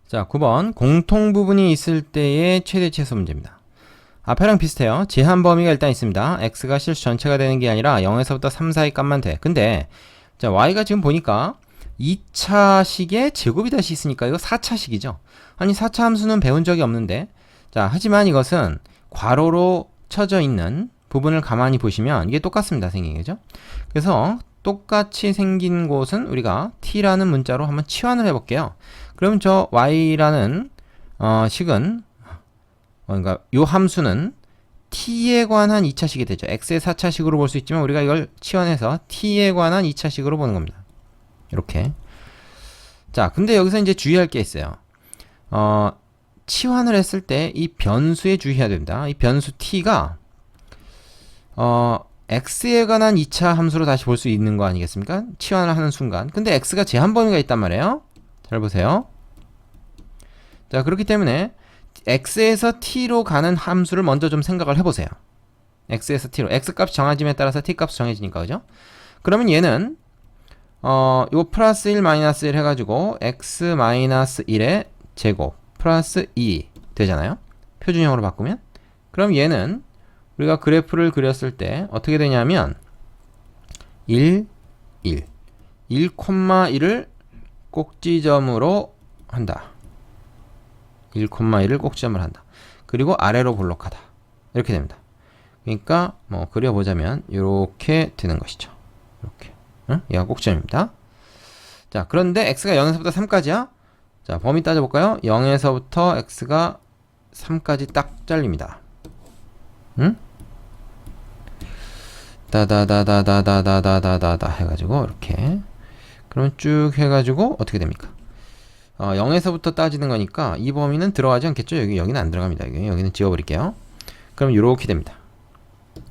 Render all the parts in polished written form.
자, 9번 공통 부분이 있을 때의 최대 최소 문제입니다. 앞에랑 비슷해요. 제한 범위가 일단 있습니다. x가 실수 전체가 되는 게 아니라 0에서부터 3 사이 값만 돼. 근데 자, y가 지금 보니까 2차식의 제곱이 다시 있으니까 이거 4차식이죠. 아니 4차 함수는 배운 적이 없는데, 자, 하지만 이것은 괄호로 쳐져 있는 부분을 가만히 보시면 이게 똑같습니다. 생긴 거죠. 그래서 똑같이 생긴 곳은 우리가 t라는 문자로 한번 치환을 해볼게요. 그러면 저 y라는 식은 그러니까 요 함수는 t에 관한 2차식이 되죠. x의 4차식으로 볼 수 있지만 우리가 이걸 치환해서 t에 관한 2차식으로 보는 겁니다. 이렇게. 자, 근데 여기서 이제 주의할 게 있어요. 치환을 했을 때 이 변수에 주의해야 됩니다. 이 변수 t가 x에 관한 2차 함수로 다시 볼 수 있는 거 아니겠습니까? 치환을 하는 순간. 근데 x가 제한 범위가 있단 말이에요. 잘 보세요. 자, 그렇기 때문에 x에서 t로 가는 함수를 먼저 좀 생각을 해보세요. x에서 t로. x 값이 정해짐에 따라서 t 값이 정해지니까, 그죠? 그러면 얘는 요 플러스 1 마이너스 1 해가지고 x 마이너스 1의 제곱 플러스 2 되잖아요. 표준형으로 바꾸면. 그럼 얘는 우리가 그래프를 그렸을 때 어떻게 되냐면 1, 1, 1,1을 꼭지점으로 한다. 1,1을 꼭지점을 한다. 그리고 아래로 볼록하다. 이렇게 됩니다. 그러니까 뭐 그려보자면 이렇게 되는 것이죠. 이렇게. 응? 얘가 꼭지점입니다. 자, 그런데 x가 0에서부터 3까지야. 자, 범위 따져볼까요? 0에서부터 x가 3까지 딱 잘립니다. 응? 다다다다다다다다다다 해가지고 이렇게. 그러면 쭉 해가지고 어떻게 됩니까? 0에서부터 따지는 거니까 이 범위는 들어가지 않겠죠? 여기는 안 들어갑니다. 여기는 지워버릴게요. 그럼 이렇게 됩니다.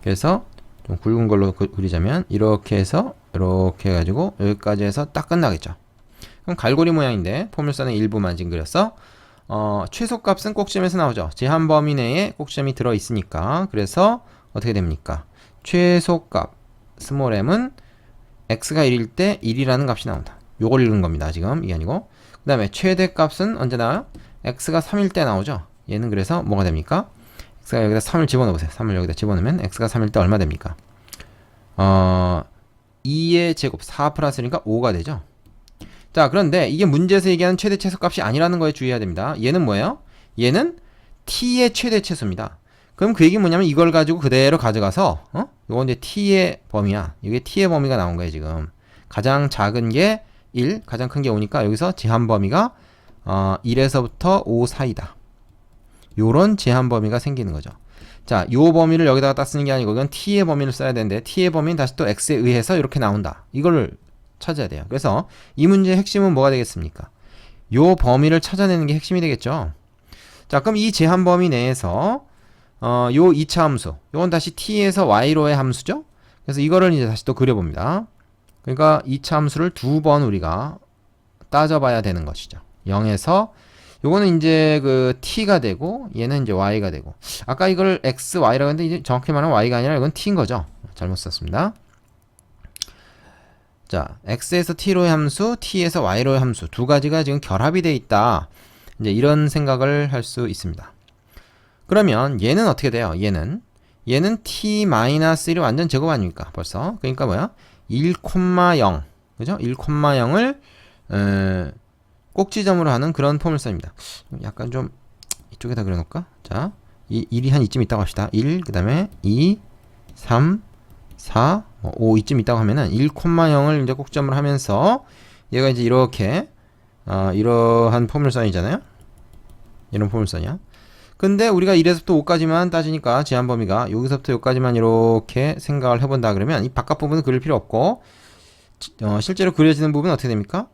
그래서 좀 굵은 걸로 그리자면 이렇게 해서 이렇게 해가지고 여기까지 해서 딱 끝나겠죠. 그럼 갈고리 모양인데 포물선의 일부만 지금 그렸어. 최소값은 꼭지점에서 나오죠. 제한 범위 내에 꼭지점이 들어있으니까. 그래서 어떻게 됩니까? 최소값 스몰 m은 x가 1일 때 1이라는 값이 나온다. 요걸 읽은 겁니다. 지금 이게 아니고. 그 다음에 최대값은 언제 나와요? x가 3일 때 나오죠. 얘는 그래서 뭐가 됩니까? x가 여기다 3을 집어넣으세요. 3을 여기다 집어넣으면 x가 3일 때 얼마 됩니까? 2의 제곱 4 플러스 1이니까 5가 되죠. 자, 그런데 이게 문제에서 얘기하는 최대 최소값이 아니라는 거에 주의해야 됩니다. 얘는 뭐예요? 얘는 t의 최대 최소입니다. 그럼 그 얘기는 뭐냐면 이걸 가지고 그대로 가져가서 요건 이제 t의 범위야. 이게 t의 범위가 나온 거예요. 지금 가장 작은 게 1, 가장 큰 게 5니까 여기서 제한 범위가 1에서부터 5 사이다. 요런 제한 범위가 생기는 거죠. 자, 요 범위를 여기다가 딱 쓰는 게 아니고 이건 t의 범위를 써야 되는데 t의 범위는 다시 또 x에 의해서 이렇게 나온다. 이걸 찾아야 돼요. 그래서 이 문제의 핵심은 뭐가 되겠습니까? 요 범위를 찾아내는 게 핵심이 되겠죠. 자, 그럼 이 제한 범위 내에서 요 2차 함수, 요건 다시 t에서 y로의 함수죠. 그래서 이거를 이제 다시 또 그려봅니다. 그러니까 2차 함수를 두 번 우리가 따져봐야 되는 것이죠. 0에서 요거는 이제 그 t가 되고 얘는 이제 y가 되고, 아까 이걸 x, y라고 했는데 이제 정확히 말하면 y가 아니라 이건 t인 거죠. 잘못 썼습니다. 자, x에서 t로의 함수, t에서 y로의 함수 두 가지가 지금 결합이 돼 있다. 이제 이런 생각을 할 수 있습니다. 그러면 얘는 어떻게 돼요? 얘는 t-1이 완전 제곱 아닙니까? 벌써. 그러니까 뭐야? 1,0 그죠? 1,0을 꼭지점으로 하는 그런 포물선입니다. 약간 좀 이쪽에다 그려놓을까? 자, 1이 한 이쯤 있다고 합시다. 1, 그 다음에 2, 3, 4, 5 이쯤 있다고 하면은 1,0을 이제 꼭지점을 하면서 얘가 이제 이렇게 이러한 포물선이잖아요. 이런 포물선이야. 근데 우리가 1에서부터 5까지만 따지니까 제한 범위가 여기서부터 여기까지만 이렇게 생각을 해본다 그러면 이 바깥 부분은 그릴 필요 없고 실제로 그려지는 부분은 어떻게 됩니까?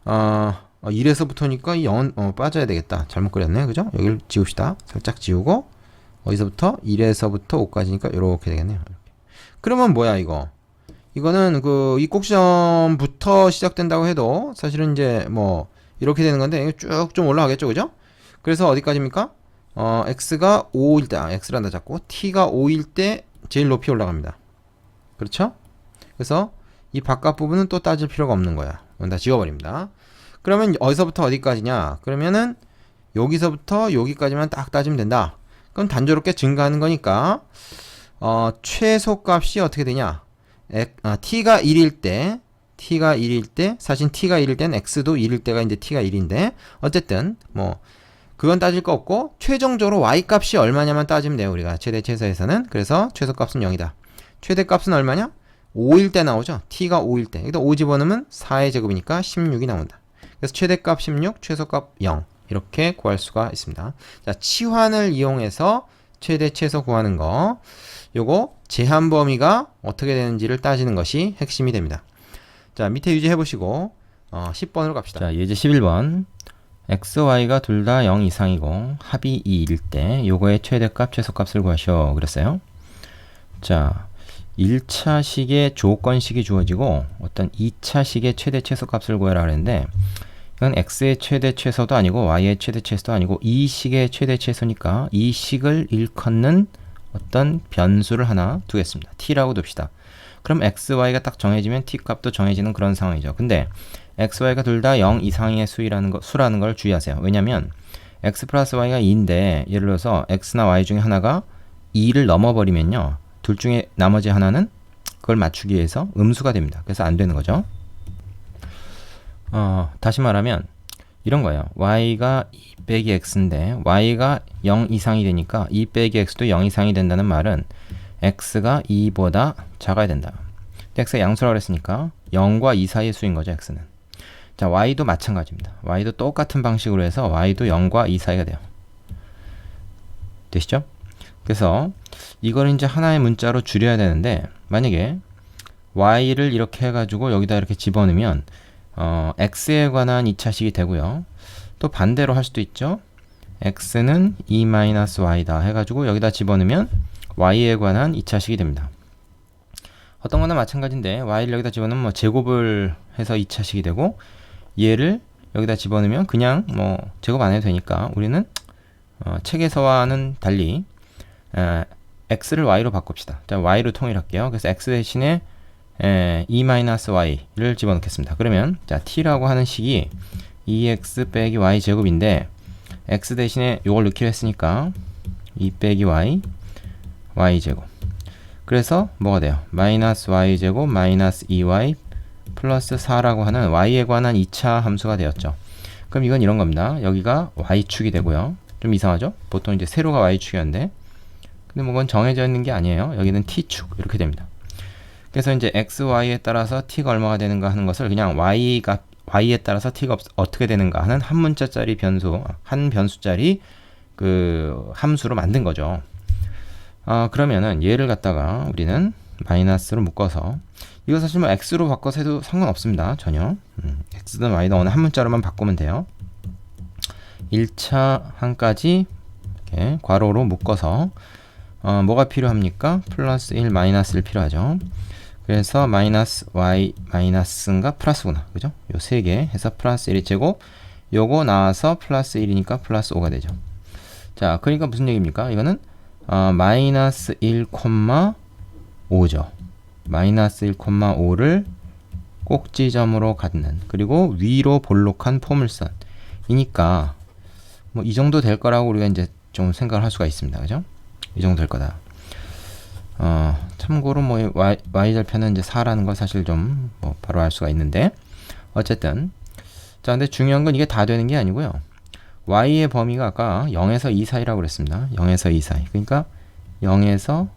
1에서부터니까 이 0은 빠져야 되겠다. 잘못 그렸네. 그죠? 여기를 지웁시다. 살짝 지우고 어디서부터? 1에서부터 5까지니까 이렇게 되겠네요. 이렇게. 그러면 뭐야 이거? 이거는 이 꼭지점부터 시작된다고 해도 사실은 이제 뭐 이렇게 되는 건데 쭉 좀 올라가겠죠. 그죠? 그래서 어디까지입니까? x가 5일 때, x란다 잡고 t가 5일 때 제일 높이 올라갑니다. 그렇죠? 그래서 이 바깥 부분은 또 따질 필요가 없는 거야. 이건 다 지워버립니다. 그러면 어디서부터 어디까지냐? 그러면은 여기서부터 여기까지만 딱 따지면 된다. 그럼 단조롭게 증가하는 거니까 최소값이 어떻게 되냐? t가 1일 때 사실 t가 1일 땐 x도 1일 때가 이제 t가 1인데 어쨌든 뭐 그건 따질 거 없고 최종적으로 y 값이 얼마냐만 따지면 돼요. 우리가 최대 최소에서는. 그래서 최소값은 0이다. 최대값은 얼마냐? 5일 때 나오죠. t가 5일 때. 여기다 5 집어넣으면 4의 제곱이니까 16이 나온다. 그래서 최대값 16, 최소값 0 이렇게 구할 수가 있습니다. 자, 치환을 이용해서 최대 최소 구하는 거, 요거 제한 범위가 어떻게 되는지를 따지는 것이 핵심이 됩니다. 자, 밑에 유지해 보시고 10번으로 갑시다. 자, 예제 11번. x, y가 둘 다 0 이상이고 합이 2일 때 요거의 최대값, 최소값을 구하시오 그랬어요. 자, 1차식의 조건식이 주어지고 어떤 2차식의 최대 최소값을 구해라 그랬는데 이건 x의 최대 최소도 아니고 y의 최대 최소도 아니고 이 식의 최대 최소니까 이 식을 일컫는 어떤 변수를 하나 두겠습니다. t라고 둡시다. 그럼 x, y가 딱 정해지면 t 값도 정해지는 그런 상황이죠. 근데 x, y가 둘 다 0 이상의 수라는 걸 주의하세요. 왜냐면 x 플러스 y가 2인데 예를 들어서 x나 y 중에 하나가 2를 넘어버리면요. 둘 중에 나머지 하나는 그걸 맞추기 위해서 음수가 됩니다. 그래서 안 되는 거죠. 다시 말하면 이런 거예요. y가 2 빼기 x인데 y가 0 이상이 되니까 2 빼기 x도 0 이상이 된다는 말은 x가 2보다 작아야 된다. x가 양수라고 그랬으니까 0과 2 사이의 수인 거죠. x는. 자, y도 마찬가지입니다. y도 똑같은 방식으로 해서 y도 0과 2 사이가 돼요. 되시죠? 그래서 이걸 이제 하나의 문자로 줄여야 되는데 만약에 y를 이렇게 해가지고 여기다 이렇게 집어넣으면 x에 관한 2차식이 되고요. 또 반대로 할 수도 있죠. x는 2-y다 해가지고 여기다 집어넣으면 y에 관한 2차식이 됩니다. 어떤 거나 마찬가지인데 y를 여기다 집어넣으면 뭐 제곱을 해서 2차식이 되고 얘를 여기다 집어넣으면 그냥 뭐 제곱 안 해도 되니까 우리는 책에서와는 달리 x를 y로 바꿉시다. 자, y로 통일할게요. 그래서 x 대신에 2-y를 집어넣겠습니다. 그러면 자, t라고 하는 식이 2x 빼기 y 제곱인데 x 대신에 요걸 넣기로 했으니까 2 빼기 y 제곱. 그래서 뭐가 돼요? 마이너스 y 제곱 마이너스 2y 플러스 4라고 하는 y에 관한 2차 함수가 되었죠. 그럼 이건 이런 겁니다. 여기가 y축이 되고요. 좀 이상하죠? 보통 이제 세로가 y축이었는데 근데 뭐 그건 정해져 있는 게 아니에요. 여기는 t축 이렇게 됩니다. 그래서 이제 x, y에 따라서 t가 얼마가 되는가 하는 것을 그냥 y에 따라서 t가 어떻게 되는가 하는 한 문자짜리 변수, 한 변수짜리 그 함수로 만든 거죠. 그러면은 얘를 갖다가 우리는 마이너스로 묶어서 이거 사실 뭐 x로 바꿔서 해도 상관없습니다. 전혀. x든 y든 어느 한 문자로만 바꾸면 돼요. 1차 항까지 이렇게 괄호로 묶어서 뭐가 필요합니까? 플러스 1, 마이너스 1 필요하죠. 그래서 마이너스 y 마이너스인가 플러스구나. 그죠? 요 세 개 해서 플러스 1의 제곱 요거 나와서 플러스 1이니까 플러스 5가 되죠. 자, 그러니까 무슨 얘기입니까? 이거는 마이너스 1,5죠. 마이너스 1,5를 꼭지점으로 갖는 그리고 위로 볼록한 포물선이니까 뭐 이 정도 될 거라고 우리가 이제 좀 생각을 할 수가 있습니다. 그죠? 이 정도 될 거다. 참고로 뭐 y절편은 이제 4라는 걸 사실 좀 뭐 바로 알 수가 있는데 어쨌든 자, 근데 중요한 건 이게 다 되는 게 아니고요. y의 범위가 아까 0에서 2 사이라고 그랬습니다. 0에서 2 사이. 그러니까 0에서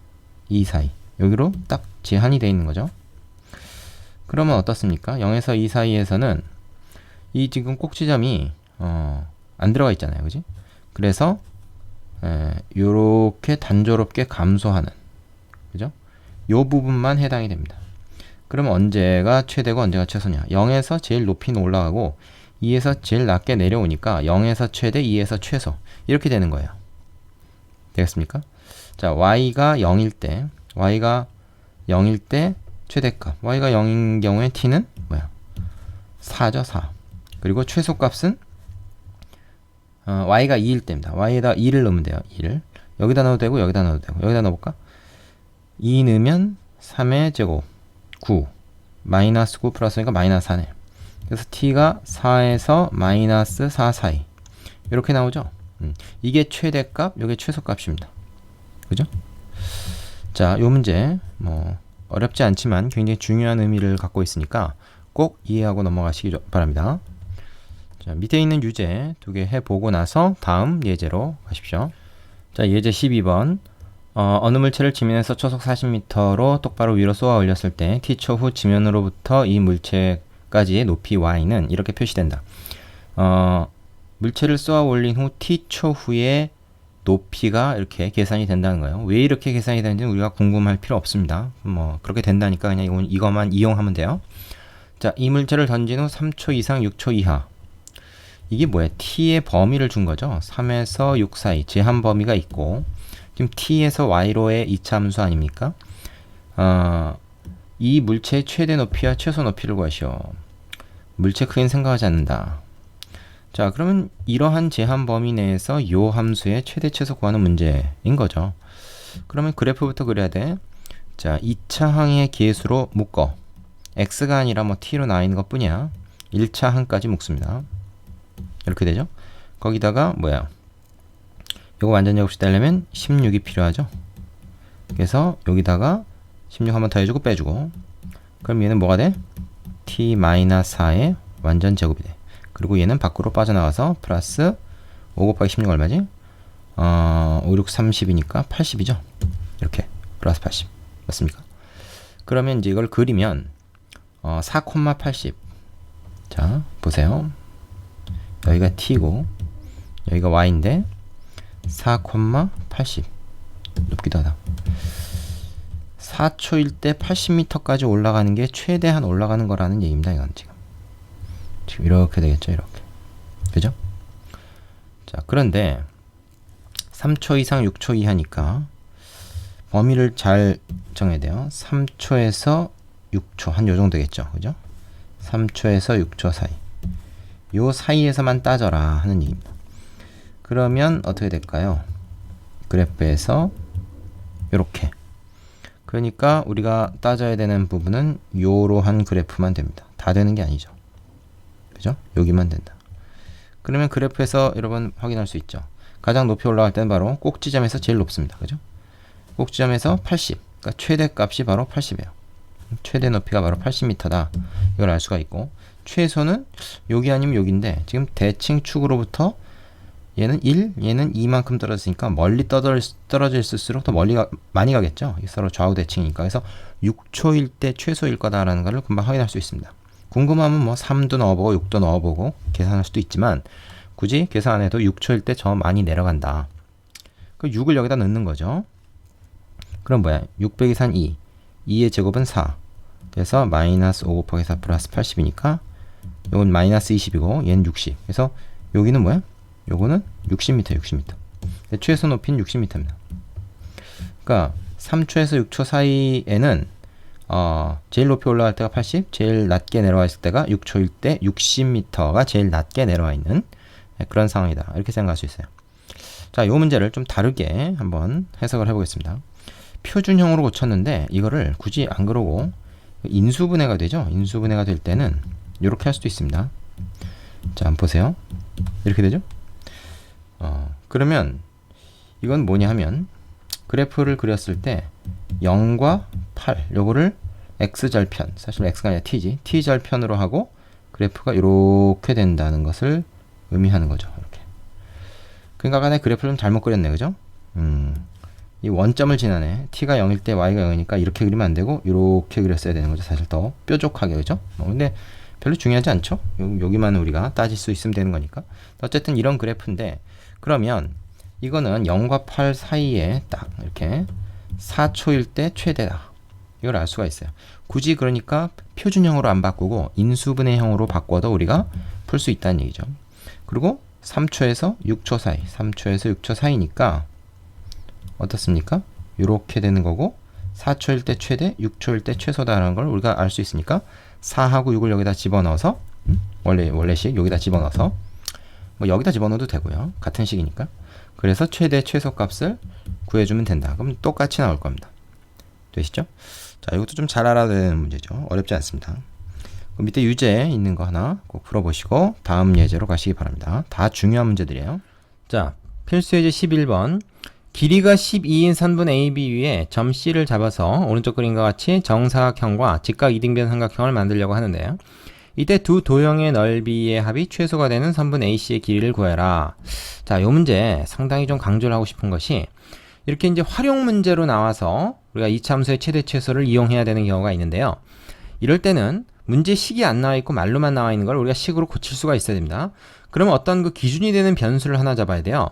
2 사이. 여기로 딱 제한이 되어 있는 거죠. 그러면 어떻습니까? 0에서 2 사이에서는 이 지금 꼭지점이 안 들어가 있잖아요. 그지? 그래서 요렇게 단조롭게 감소하는 그죠? 요 부분만 해당이 됩니다. 그러면 언제가 최대고 언제가 최소냐? 0에서 제일 높이는 올라가고 2에서 제일 낮게 내려오니까 0에서 최대, 2에서 최소 이렇게 되는 거예요. 되겠습니까? 자, y가 0일 때 최대값 y가 0인 경우에 t는 뭐야? 4죠. 4. 그리고 최소값은 y가 2일 때입니다. y에다 2를 넣으면 돼요. 2를 여기다 넣어도 되고 여기다 넣어도 되고 여기다 넣어볼까? 2 넣으면 3의 제곱 9 마이너스 9 플러스니까 마이너스 4네. 그래서 t가 4에서 마이너스 4 사이 이렇게 나오죠. 이게 최대값, 이게 최소값입니다. 그죠? 자, 요 문제 뭐 어렵지 않지만 굉장히 중요한 의미를 갖고 있으니까 꼭 이해하고 넘어가시기 바랍니다. 자, 밑에 있는 유제 두 개 해보고 나서 다음 예제로 가십시오. 자, 예제 12번. 어느 물체를 지면에서 초속 40m로 똑바로 위로 쏘아 올렸을 때 t초 후 지면으로부터 이 물체까지의 높이 y는 이렇게 표시된다. 물체를 쏘아 올린 후 t초 후에 높이가 이렇게 계산이 된다는 거예요. 왜 이렇게 계산이 되는지 우리가 궁금할 필요 없습니다. 뭐 그렇게 된다니까 그냥 이것만 이용하면 돼요. 자, 이 물체를 던진 후 3초 이상 6초 이하. 이게 뭐야? t의 범위를 준 거죠. 3에서 6 사이 제한 범위가 있고 지금 t에서 y로의 이차함수 아닙니까? 이 물체의 최대 높이와 최소 높이를 구하시오. 물체 크기는 생각하지 않는다. 자, 그러면 이러한 제한 범위 내에서 요 함수의 최대 최소 구하는 문제인 거죠. 그러면 그래프부터 그려야 돼. 자, 2차 항의 계수로 묶어. x가 아니라 뭐 t로 나와 있는 것 뿐이야. 1차 항까지 묶습니다. 이렇게 되죠. 거기다가 뭐야? 요거 완전 제곱식 따려면 16이 필요하죠. 그래서 여기다가 16 한번 더해주고 빼주고, 그럼 얘는 뭐가 돼? t-4의 완전 제곱이 돼. 그리고 얘는 밖으로 빠져나가서 플러스 5 곱하기 16 얼마지? 5, 6, 30이니까 80이죠. 이렇게 플러스 80 맞습니까? 그러면 이제 이걸 그리면 4,80. 자, 보세요. 여기가 t고 여기가 y인데 4,80 높기도 하다. 4초일 때 80m까지 올라가는 게 최대한 올라가는 거라는 얘기입니다. 이건 지금 이렇게 되겠죠. 이렇게. 그죠? 자, 그런데 3초 이상 6초 이하니까 범위를 잘 정해야 돼요. 3초에서 6초 한 요 정도 되겠죠. 그죠? 3초에서 6초 사이. 요 사이에서만 따져라 하는 얘기입니다. 그러면 어떻게 될까요? 그래프에서 요렇게. 그러니까 우리가 따져야 되는 부분은 요러한 그래프만 됩니다. 다 되는 게 아니죠. 그죠? 여기만 된다. 그러면 그래프에서 여러분 확인할 수 있죠. 가장 높이 올라갈 때는 바로 꼭지점에서 제일 높습니다. 그죠? 꼭지점에서 80. 그러니까 최대 값이 바로 80이에요. 최대 높이가 바로 80m다. 이걸 알 수가 있고, 최소는 여기 아니면 여기인데 지금 대칭 축으로부터 얘는 1, 얘는 2만큼 떨어졌으니까 멀리 떨어져 있을수록 더 많이 가겠죠. 서로 좌우 대칭이니까. 그래서 6초일 때 최소일 거다라는 것을 금방 확인할 수 있습니다. 궁금하면 뭐 3도 넣어보고 6도 넣어보고 계산할 수도 있지만 굳이 계산 안 해도 6초일 때 저 많이 내려간다. 그 6을 여기다 넣는 거죠. 그럼 뭐야? 6 빼기 3 2. 2의 제곱은 4. 그래서 마이너스 5 곱하기 4 플러스 80이니까 요건 마이너스 20이고 얘는 60. 그래서 여기는 뭐야? 요거는 60m, 60m. 최소 높이는 60m입니다. 그러니까 3초에서 6초 사이에는 제일 높이 올라갈 때가 80, 제일 낮게 내려와 있을 때가 6초일 때 60m가 제일 낮게 내려와 있는 그런 상황이다. 이렇게 생각할 수 있어요. 자, 요 문제를 좀 다르게 한번 해석을 해보겠습니다. 표준형으로 고쳤는데 이거를 굳이 안 그러고 인수분해가 되죠. 인수분해가 될 때는 이렇게 할 수도 있습니다. 자, 한번 보세요. 이렇게 되죠. 그러면 이건 뭐냐 하면 그래프를 그렸을 때 0과 8 요거를 x절편, 사실 x가 아니라 t지, t절편으로 하고 그래프가 이렇게 된다는 것을 의미하는 거죠. 이렇게. 그러니까 아까 내 그래프를 좀 잘못 그렸네, 그죠? 이 원점을 지나네. t가 0일 때 y가 0이니까 이렇게 그리면 안 되고 이렇게 그렸어야 되는 거죠. 사실 더 뾰족하게, 그죠? 근데 별로 중요하지 않죠? 여기만 우리가 따질 수 있으면 되는 거니까. 어쨌든 이런 그래프인데, 그러면 이거는 0과 8 사이에 딱 이렇게 4초일 때 최대다. 이걸 알 수가 있어요. 굳이 그러니까 표준형으로 안 바꾸고 인수분해형으로 바꿔도 우리가 풀 수 있다는 얘기죠. 그리고 3초에서 6초 사이, 3초에서 6초 사이니까 어떻습니까? 이렇게 되는 거고 4초일 때 최대, 6초일 때 최소다라는 걸 우리가 알 수 있으니까 4하고 6을 여기다 집어넣어서 원래식 여기다 집어넣어서 뭐 여기다 집어넣어도 되고요. 같은 식이니까. 그래서 최대 최소 값을 구해주면 된다. 그럼 똑같이 나올 겁니다. 되시죠? 자, 이것도 좀 잘 알아야 되는 문제죠. 어렵지 않습니다. 그 밑에 유제 있는 거 하나 꼭 풀어보시고 다음 예제로 가시기 바랍니다. 다 중요한 문제들이에요. 자, 필수 예제 11번. 길이가 12인 선분 AB 위에 점 C를 잡아서 오른쪽 그림과 같이 정사각형과 직각 이등변 삼각형을 만들려고 하는데요. 이때 두 도형의 넓이의 합이 최소가 되는 선분 AC의 길이를 구해라. 자, 요 문제 상당히 좀 강조를 하고 싶은 것이 이렇게 이제 활용 문제로 나와서 우리가 이차함수의 최대 최소를 이용해야 되는 경우가 있는데요. 이럴 때는 문제 식이 안 나와 있고 말로만 나와 있는 걸 우리가 식으로 고칠 수가 있어야 됩니다. 그러면 어떤 그 기준이 되는 변수를 하나 잡아야 돼요.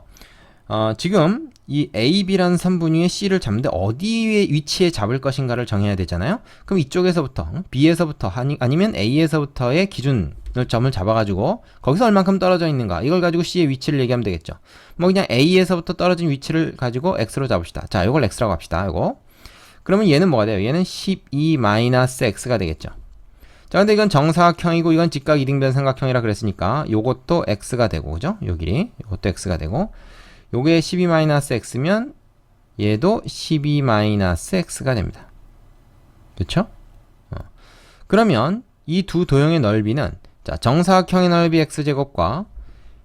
지금 이 A, B라는 선분 위에 C를 잡는데 어디에 위치에 잡을 것인가를 정해야 되잖아요. 그럼 이쪽에서부터 B에서부터 아니면 A에서부터의 기준을 점을 잡아가지고 거기서 얼만큼 떨어져 있는가 이걸 가지고 C의 위치를 얘기하면 되겠죠. 뭐 그냥 A에서부터 떨어진 위치를 가지고 X로 잡읍시다. 자, 이걸 X라고 합시다. 이거 그러면 얘는 뭐가 돼요? 얘는 12-X가 되겠죠. 자, 근데 이건 정사각형이고 이건 직각 이등변 삼각형이라 그랬으니까 요것도 X가 되고, 그죠? 요 길이 요것도 X가 되고 요게 12-X면 얘도 12-X가 됩니다. 그쵸? 그러면 이 두 도형의 넓이는 자, 정사각형의 넓이 X제곱과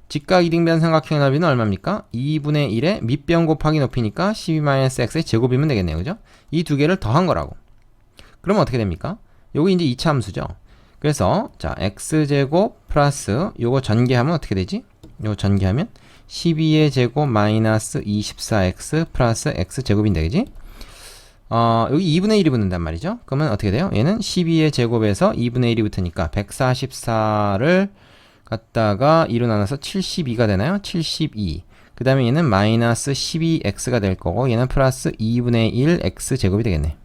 직각 이등변 삼각형의 넓이는 얼마입니까? 2분의 1의 밑변 곱하기 높이니까 12-X의 제곱이면 되겠네요. 그죠? 이 두 개를 더한 거라고. 그러면 어떻게 됩니까? 요거 이제 2차 함수죠. 그래서 자, X제곱 플러스 요거 전개하면 어떻게 되지? 요거 전개하면 12의 제곱 마이너스 24x 플러스 x제곱인데, 그지? 여기 2분의 1이 붙는단 말이죠. 그러면 어떻게 돼요? 얘는 12의 제곱에서 2분의 1이 붙으니까 144를 갖다가 2로 나눠서 72가 되나요? 72. 그 다음에 얘는 마이너스 12x가 될 거고 얘는 플러스 2분의 1 x제곱이 되겠네.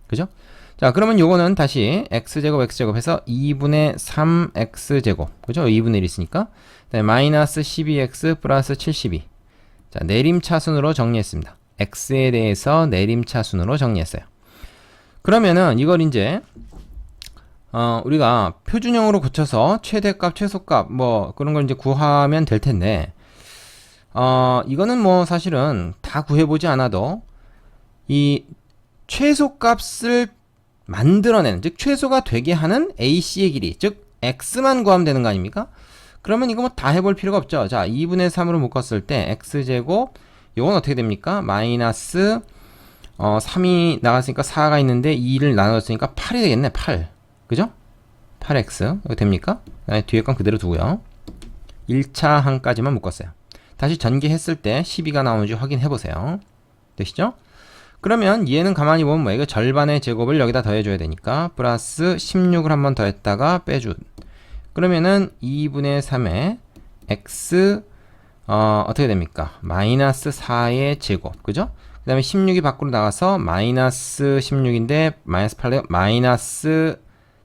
그죠? 자, 그러면 요거는 다시 x제곱 x제곱해서 2분의 3x제곱, 그죠? 2분의 1 있으니까 마이너스 12x 플러스 72. 자, 내림차순으로 정리했습니다. x에 대해서 내림차순으로 정리했어요. 그러면은 이걸 이제 우리가 표준형으로 고쳐서 최대값, 최소값 뭐 그런 걸 이제 구하면 될 텐데 이거는 뭐 사실은 다 구해보지 않아도 이 최소값을 만들어내는, 즉 최소가 되게 하는 AC의 길이, 즉 x만 구하면 되는 거 아닙니까? 그러면 이거 뭐 다 해볼 필요가 없죠. 자, 2분의 3으로 묶었을 때 x제곱 이건 어떻게 됩니까? 마이너스 3이 나갔으니까 4가 있는데 2를 나눴으니까 8이 되겠네. 8. 그죠? 8x 이거 됩니까? 뒤에 건 그대로 두고요. 1차 항까지만 묶었어요. 다시 전개했을 때 12가 나오는지 확인해 보세요. 되시죠? 그러면 얘는 가만히 보면 뭐예요? 이거 절반의 제곱을 여기다 더해줘야 되니까 플러스 16을 한번 더했다가 빼준. 그러면은 2분의 3에 x 어떻게 됩니까? 마이너스 4의 제곱, 그죠? 그 다음에 16이 밖으로 나가서 마이너스 16인데 마이너스 8에 마이너스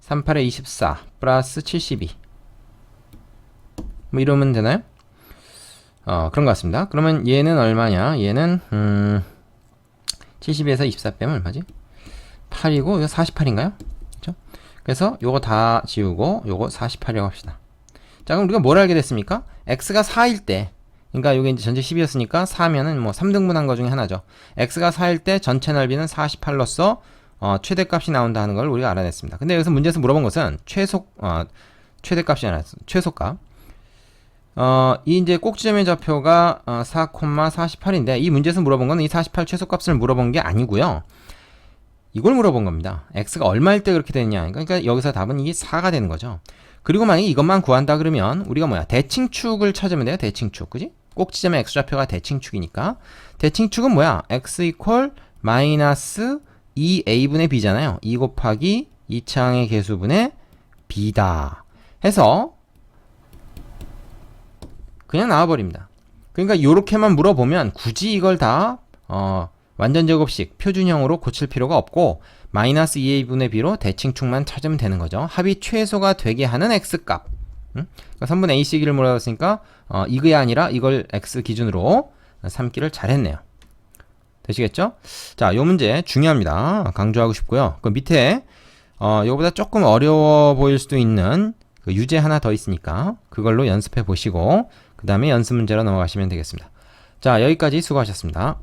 38에 24 플러스 72 뭐 이러면 되나요? 그런 것 같습니다. 그러면 얘는 얼마냐? 얘는 72에서 24 빼면 얼마지? 8이고 이거 48인가요? 그렇죠? 그래서 요거 다 지우고 요거 48이라고 합시다. 자, 그럼 우리가 뭘 알게 됐습니까? x가 4일 때, 그러니까 요게 이제 전체 10이었으니까 4면은 뭐 3등분한 거 중에 하나죠. x가 4일 때 전체 넓이는 48로서 최대값이 나온다 하는 걸 우리가 알아냈습니다. 근데 여기서 문제에서 물어본 것은 최대값이 아니라 최소값. 이 이제 꼭지점의 좌표가 4,48인데 이 문제에서 물어본 거는 이 48 최소값을 물어본 게 아니고요. 이걸 물어본 겁니다. x가 얼마일 때 그렇게 되느냐. 그러니까 여기서 답은 이게 4가 되는 거죠. 그리고 만약에 이것만 구한다 그러면 우리가 뭐야? 대칭축을 찾으면 돼요. 대칭축. 그지? 꼭지점의 x좌표가 대칭축이니까. 대칭축은 뭐야? x 이퀄 마이너스 2a분의 b잖아요. 2 곱하기 2차항의 개수분의 b다. 해서 그냥 나와버립니다. 그러니까 요렇게만 물어보면 굳이 이걸 다 완전 제곱식 표준형으로 고칠 필요가 없고 마이너스 2a분의 b로 대칭축만 찾으면 되는 거죠. 합이 최소가 되게 하는 x값. 그러니까 선분 AC기를 물어봤으니까 이게 아니라 이걸 x 기준으로 삼기를 잘했네요. 되시겠죠? 자, 요 문제 중요합니다. 강조하고 싶고요. 그 밑에 요거보다 조금 어려워 보일 수도 있는 그 유제 하나 더 있으니까 그걸로 연습해 보시고 그 다음에 연습 문제로 넘어가시면 되겠습니다. 자, 여기까지 수고하셨습니다.